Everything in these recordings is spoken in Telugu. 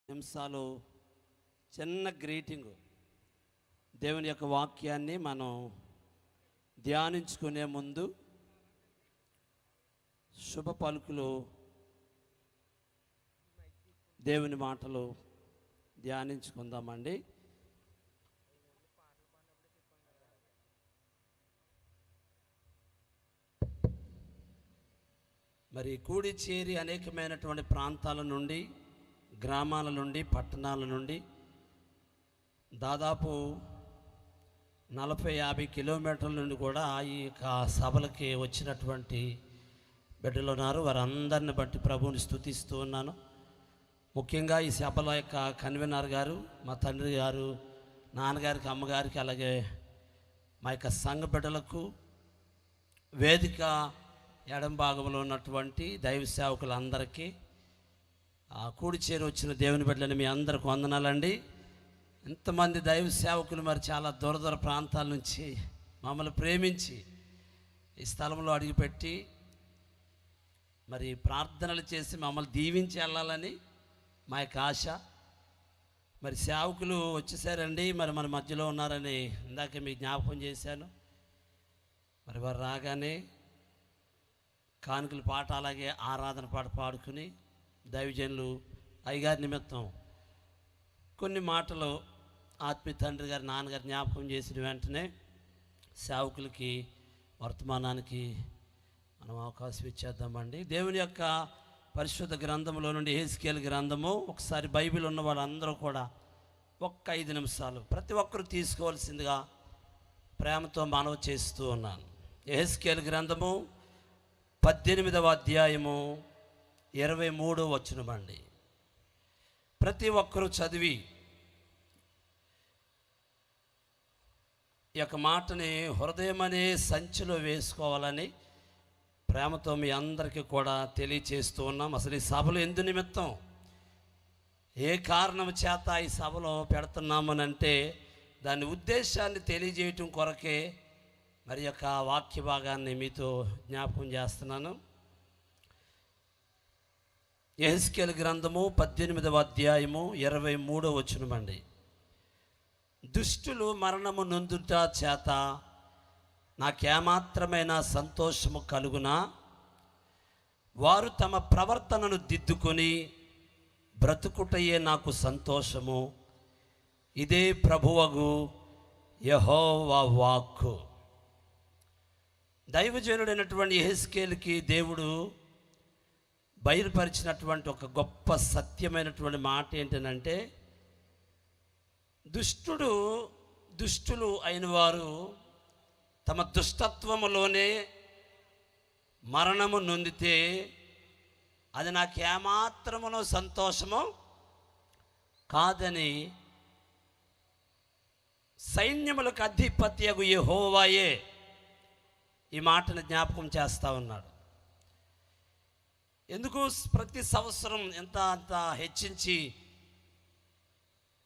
నిమిషాలు చిన్న గ్రీటింగ్. దేవుని యొక్క వాక్యాన్ని మనం ధ్యానించుకునే ముందు శుభ పలుకులు, దేవుని మాటలు ధ్యానించుకుందామండి. మరి కూడి చేరి అనేకమైనటువంటి ప్రాంతాల నుండి, గ్రామాల నుండి, పట్టణాల నుండి దాదాపు 40-50 కిలోమీటర్ల నుండి కూడా ఈ యొక్క సభలకి వచ్చినటువంటి బిడ్డలు ఉన్నారు. వారందరిని బట్టి ప్రభువుని స్తుతిస్తూ ఉన్నాను. ముఖ్యంగా ఈ సభల యొక్క కన్వీనర్ గారు, మా తండ్రి గారు, నాన్నగారికి, అమ్మగారికి, అలాగే మా యొక్క సంఘ బిడ్డలకు, వేదిక ఎడం భాగంలో ఉన్నటువంటి దైవ సేవకులందరికీ, కూడి చేరి వచ్చిన దేవుని బిడ్డలని మీ అందరికి వందనాలండి. ఇంతమంది దైవ సేవకులు మరి చాలా దూర ప్రాంతాల నుంచి మమ్మల్ని ప్రేమించి ఈ స్థలంలో అడుగుపెట్టి మరి ప్రార్థనలు చేసి మమ్మల్ని దీవించి వెళ్ళాలని మా యొక్క ఆశ. మరి సేవకులు వచ్చేసారండి, మరి మన మధ్యలో ఉన్నారని ఇందాక మీకు జ్ఞాపకం చేశాను. మరి వారు రాగానే కానుకల పాట, అలాగే ఆరాధన పాట పాడుకుని దైవజనులు అయ్యగారి నిమిత్తం కొన్ని మాటలు ఆత్మీయ తండ్రి గారి, నాన్నగారి జ్ఞాపకం చేసిన వెంటనే సేవకులకి వర్తమానానికి మనం అవకాశం ఇచ్చేద్దామండి. దేవుని యొక్క పరిశుద్ధ గ్రంథంలో నుండి యెహెజ్కేలు గ్రంథము, ఒకసారి బైబిల్ ఉన్న వాళ్ళందరూ కూడా ఒక్క 5 నిమిషాలు ప్రతి ఒక్కరు తీసుకోవాల్సిందిగా ప్రేమతో మనవి చేస్తూ ఉన్నాను. యెహెజ్కేలు గ్రంథము 18వ అధ్యాయము 23వ వచనమండి. ప్రతి ఒక్కరూ చదివి ఈ యొక్క మాటని హృదయమనే సంచిలో వేసుకోవాలని ప్రేమతో మీ అందరికీ కూడా తెలియచేస్తూ ఉన్నాం. అసలు ఈ సభలు ఎందు నిమిత్తం, ఏ కారణం చేత ఈ సభలో పెడుతున్నామనంటే దాని ఉద్దేశాన్ని తెలియజేయటం కొరకే మరి యొక్క వాక్య భాగాన్ని మీతో జ్ఞాపకం చేస్తున్నాను. యెహెజ్కేలు గ్రంథము 18వ అధ్యాయము 23వ వచనమండి. దుష్టులు మరణము నొందుట చేత నాకేమాత్రమైన సంతోషము కలుగునా? వారు తమ ప్రవర్తనను దిద్దుకొని బ్రతుకుటయే నాకు సంతోషము. ఇదే ప్రభువగు యెహోవా వాక్కు. దైవజనుడైనటువంటి యెహెజ్కేలుకి దేవుడు బయలుపరిచినటువంటి ఒక గొప్ప సత్యమైనటువంటి మాట ఏంటంటే, దుష్టులు అయిన వారు తమ దుష్టత్వములోనే మరణము నొందితే అది నాకు ఏమాత్రమునో సంతోషము కాదని సైన్యములకు అధిపత్యగు యెహోవాయే ఈ మాటను జ్ఞాపకం చేస్తూ ఉన్నాడు. ఎందుకు ప్రతి సంవత్సరం అంత హెచ్చించి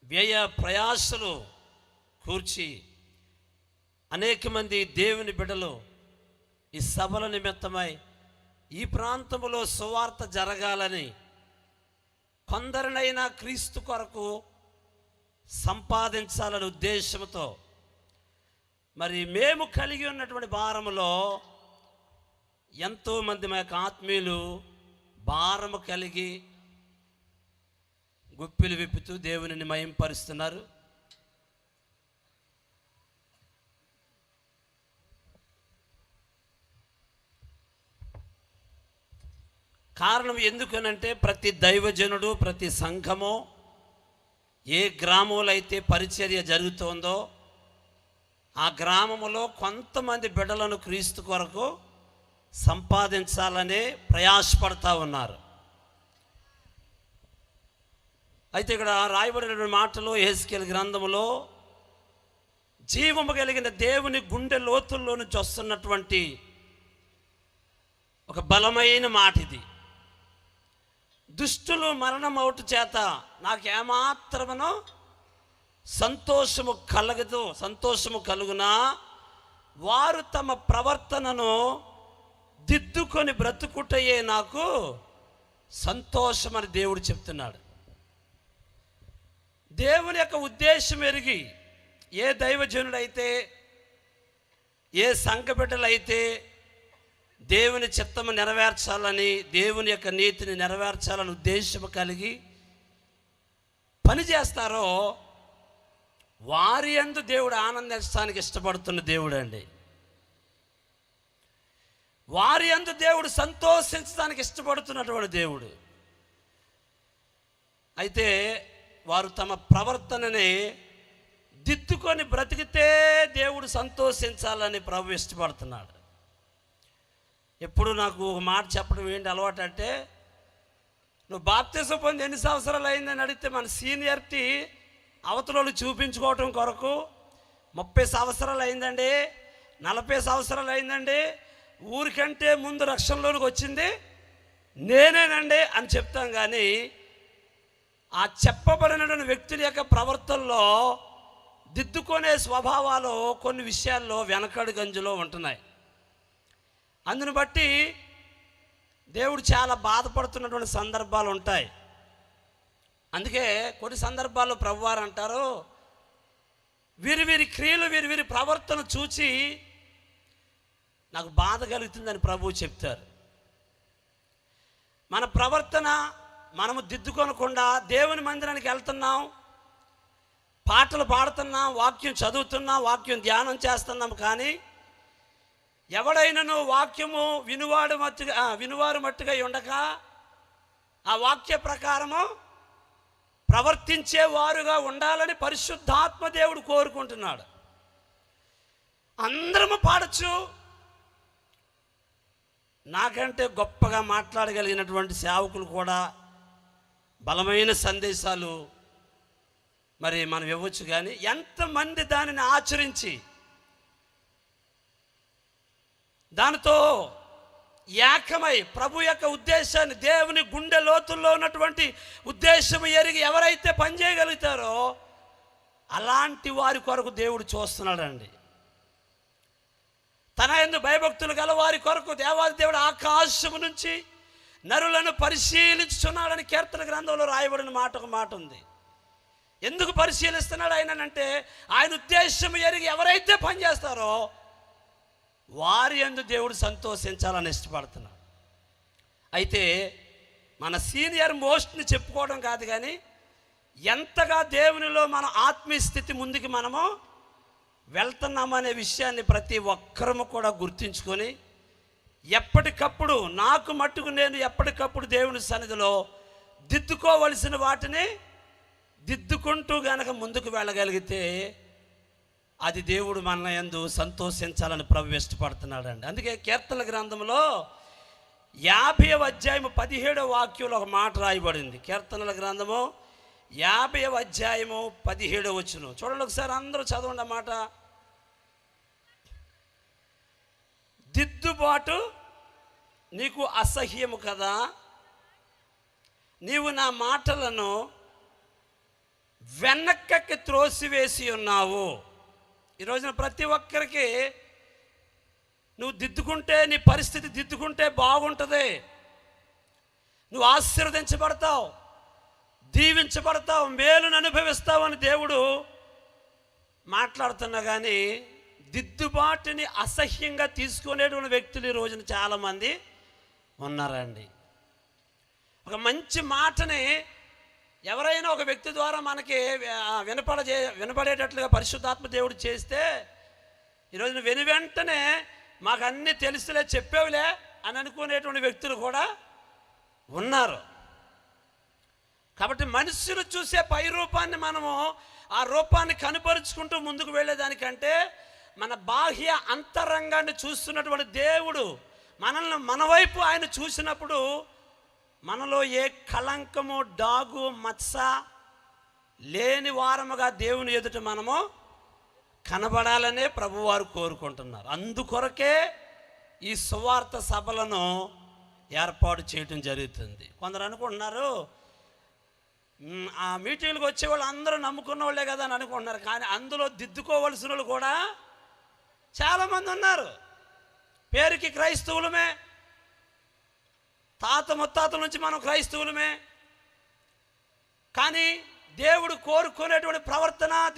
వ్యయ ప్రయాసలు కూర్చి అనేక మంది దేవుని బిడ్డలు ఈ సభల నిమిత్తమై ఈ ప్రాంతంలో సువార్త జరగాలని, కొందరినైనా క్రీస్తు కొరకు సంపాదించాలనే ఉద్దేశంతో మరి మేము కలిగి ఉన్నటువంటి భారములో ఎంతోమంది మా యొక్క ఆత్మీయులు భారము కలిగి గుప్పిలు విప్పుతూ దేవునిని మహింపరుస్తున్నారు. కారణం ఎందుకనంటే, ప్రతి దైవజనుడు, ప్రతి సంఘము, ఏ గ్రామంలో అయితే పరిచర్య జరుగుతుందో ఆ గ్రామములో కొంతమంది బిడ్డలను క్రీస్తు కొరకు సంపాదించాలనే ప్రయాసపడతా ఉన్నారు. అయితే ఇక్కడ రాయబడిన మాటలో యెహెజ్కేలు గ్రంథములో జీవము కలిగిన దేవుని గుండె లోతుల్లో నుంచి వస్తున్నటువంటి ఒక బలమైన మాట ఇది. దుష్టులు మరణం అవుట చేత నాకు ఏమాత్రమునో సంతోషము కలుగునా? వారు తమ ప్రవర్తనను దిద్దుకొని బ్రతుకుటయే నాకు సంతోషం అని దేవుడు చెప్తున్నాడు. దేవుని యొక్క ఉద్దేశం ఎరిగి ఏ దైవజనుడైతే, ఏ సంఘ బిడ్డలైతే దేవుని చిత్తము నెరవేర్చాలని, దేవుని యొక్క నీతిని నెరవేర్చాలని ఉద్దేశం కలిగి పనిచేస్తారో వారి యందు దేవుడు ఆనందించడానికి ఇష్టపడుతున్న దేవుడు అండి. వారి యందు దేవుడు సంతోషించడానికి ఇష్టపడుతున్నటువంటి దేవుడు. అయితే వారు తమ ప్రవర్తనని దిద్దుకొని బ్రతికితే దేవుడు సంతోషించాలని ప్రభు ఇష్టపడుతున్నాడు. ఎప్పుడు నాకు ఒక మాట చెప్పడం ఏంటి అలవాటు అంటే, నువ్వు బాప్తిసం పొంది ఎన్ని సంవత్సరాలు అయిందని అడిగితే మన సీనియర్టీ అవతలలో చూపించుకోవటం కొరకు 30 సంవత్సరాలు అయిందండి, 40 సంవత్సరాలు అయిందండి, ఊరికంటే ముందు రక్షణలోనికి వచ్చింది నేనేనండి అని చెప్తాం. కానీ ఆ చెప్పబడినటువంటి వ్యక్తుల యొక్క ప్రవర్తనలో దిద్దుకునే స్వభావాలు కొన్ని విషయాల్లో వెనకడు గంజులో ఉంటున్నాయి. అందును బట్టి దేవుడు చాలా బాధపడుతున్నటువంటి సందర్భాలు ఉంటాయి. అందుకే కొన్ని సందర్భాల్లో ప్రభువారు అంటారు, వీరి క్రియలు వీరి ప్రవర్తన చూచి నాకు బాధ కలుగుతుందని ప్రభువు చెప్తారు. మన ప్రవర్తన మనము దిద్దుకొనకుండా దేవుని మందిరానికి వెళ్తున్నాం, పాటలు పాడుతున్నాం, వాక్యం చదువుతున్నాం, వాక్యం ధ్యానం చేస్తున్నాం. కానీ ఎవడైనను వాక్యము వినువారు మట్టుగా ఉండక ఆ వాక్య ప్రకారము ప్రవర్తించేవారుగా ఉండాలని పరిశుద్ధాత్మ దేవుడు కోరుకుంటున్నాడు. అందరము పాడచ్చు, నాకంటే గొప్పగా మాట్లాడగలిగినటువంటి సేవకులు కూడా బలమైన సందేశాలు మరి మనం ఇవ్వచ్చు. కానీ ఎంతమంది దానిని ఆచరించి దానితో ఏకమై ప్రభు యొక్క ఉద్దేశాన్ని, దేవుని గుండె లోతుల్లో ఉన్నటువంటి ఉద్దేశం ఎరిగి ఎవరైతే పనిచేయగలుగుతారో అలాంటి వారి కొరకు దేవుడు చూస్తున్నాడండి. తన యందు భయభక్తులు గల వారి కొరకు దేవాది దేవుడు ఆకాశము నుంచి నరులను పరిశీలించుచున్నాడని కీర్తన గ్రంథంలో రాయబడిన ఒక మాట ఉంది. ఎందుకు పరిశీలిస్తున్నాడు ఆయనంటే, ఆయన ఉద్దేశం ఎరిగి ఎవరైతే పనిచేస్తారో వారి యందు దేవుడు సంతోషించాలని ఇష్టపడుతున్నాడు. అయితే మన సీనియర్ మోస్ట్ని చెప్పుకోవడం కాదు, కానీ ఎంతగా దేవునిలో మన ఆత్మీయ స్థితి ముందుకు మనము వెళ్తున్నామనే విషయాన్ని ప్రతి ఒక్కరము కూడా గుర్తించుకొని ఎప్పటికప్పుడు నాకు మట్టుకు నేను ఎప్పటికప్పుడు దేవుని సన్నిధిలో దిద్దుకోవలసిన వాటిని దిద్దుకుంటూ గనక ముందుకు వెళ్ళగలిగితే అది దేవుడు మన యందు సంతోషించాలని ప్రభు ఇష్టపడుతున్నాడండి. అందుకే కీర్తన గ్రంథంలో 50వ అధ్యాయము 17వ వాక్యంలో ఒక మాట రాయబడింది. కీర్తనల గ్రంథము 50వ అధ్యాయము 17వ వచనం చూడండి ఒకసారి, అందరూ చదవండి మాట. దిద్దుబాటు నీకు అసహ్యము కదా, నీవు నా మాటలను వెనక్కకి త్రోసివేసి ఉన్నావు. ఈ రోజున ప్రతి ఒక్కరికి నువ్వు దిద్దుకుంటే, నీ పరిస్థితి దిద్దుకుంటే బాగుంటుంది, నువ్వు ఆశీర్వదించబడతావు, దీవించబడతావు, మేలును అనుభవిస్తావు అని దేవుడు మాట్లాడుతున్నా. కానీ దిద్దుబాటుని అసహ్యంగా తీసుకునేటువంటి వ్యక్తులు ఈ రోజున చాలామంది ఉన్నారండి. ఒక మంచి మాటని ఎవరైనా ఒక వ్యక్తి ద్వారా మనకి వినపడేటట్లుగా పరిశుద్ధాత్మ దేవుడు చేస్తే ఈరోజు వెంటనే మాకు అన్నీ తెలుసులే, చెప్పేవులే అని అనుకునేటువంటి వ్యక్తులు కూడా ఉన్నారు. కాబట్టి మనుషులు చూసే పై రూపాన్ని మనము ఆ రూపాన్ని కనుపరుచుకుంటూ ముందుకు వెళ్ళేదానికంటే మన బాహ్య అంతరంగాన్ని చూస్తున్నటువంటి దేవుడు మనల్ని మన వైపు ఆయన చూసినప్పుడు మనలో ఏ కళంకము, డాగు, మత్స లేని వారముగా దేవుని ఎదుట మనము కనబడాలనే ప్రభువారు కోరుకుంటున్నారు. అందుకొరకే ఈ సువార్త సభలను ఏర్పాటు చేయటం జరుగుతుంది. కొందరు అనుకుంటున్నారు ఆ మీటింగ్లకు వచ్చేవాళ్ళు అందరూ నమ్ముకున్న వాళ్ళే కదా అని అనుకుంటున్నారు. కానీ అందులో దిద్దుకోవలసిన వాళ్ళు కూడా చాలామంది ఉన్నారు. పేరుకి క్రైస్తవులమే, తాత ముత్తాతల నుంచి మనం క్రైస్తవులమే, కానీ దేవుడు కోరుకునేటువంటి ప్రవర్తన